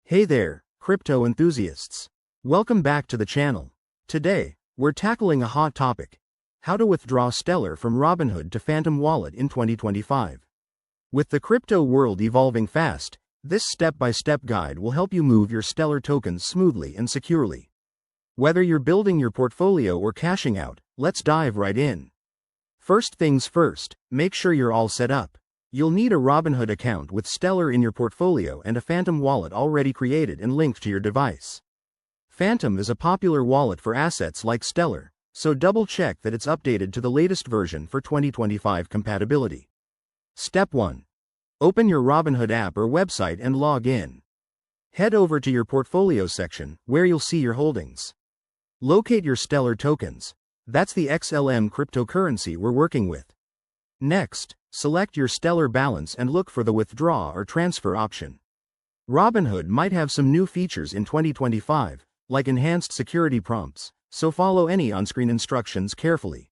Hey there, crypto enthusiasts. Welcome back to the channel. Today, we're tackling a hot topic: how to withdraw Stellar from Robinhood to Phantom Wallet in 2025. With the crypto world evolving fast, this step-by-step guide will help you move your Stellar tokens smoothly and securely. Whether you're building your portfolio or cashing out, let's dive right in. First things first, make sure you're all set up. You'll need a Robinhood account with Stellar in your portfolio and a Phantom wallet already created and linked to your device. Phantom is a popular wallet for assets like Stellar, so double-check that it's updated to the latest version for 2025 compatibility. Step 1. Open your Robinhood app or website and log in. Head over to your portfolio section, where you'll see your holdings. Locate your Stellar tokens. That's the XLM cryptocurrency we're working with. Next, select your Stellar balance and look for the withdraw or transfer option. Robinhood might have some new features in 2025, like enhanced security prompts, so follow any on-screen instructions carefully.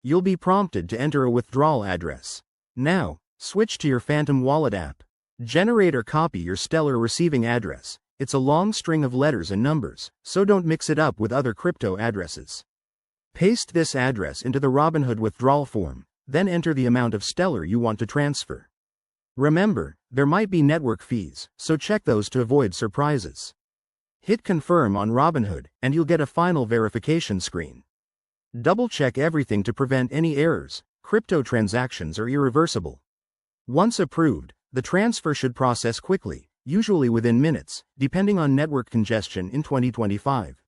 You'll be prompted to enter a withdrawal address. Now, switch to your Phantom Wallet app. Generate or copy your Stellar receiving address. It's a long string of letters and numbers, so don't mix it up with other crypto addresses. Paste this address into the Robinhood withdrawal form, then enter the amount of Stellar you want to transfer. Remember, there might be network fees, so check those to avoid surprises. Hit confirm on Robinhood, and you'll get a final verification screen. Double-check everything to prevent any errors. Crypto transactions are irreversible. Once approved, the transfer should process quickly, usually within minutes, depending on network congestion in 2025.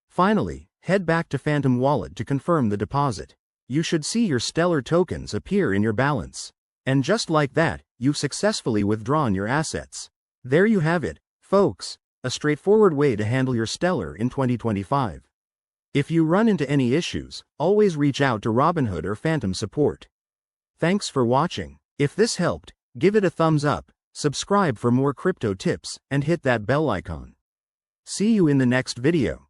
Finally, head back to Phantom Wallet to confirm the deposit. You should see your Stellar tokens appear in your balance. And just like that, you've successfully withdrawn your assets. There you have it, folks, a straightforward way to handle your Stellar in 2025. If you run into any issues, always reach out to Robinhood or Phantom support. Thanks for watching. If this helped, give it a thumbs up, subscribe for more crypto tips, and hit that bell icon. See you in the next video.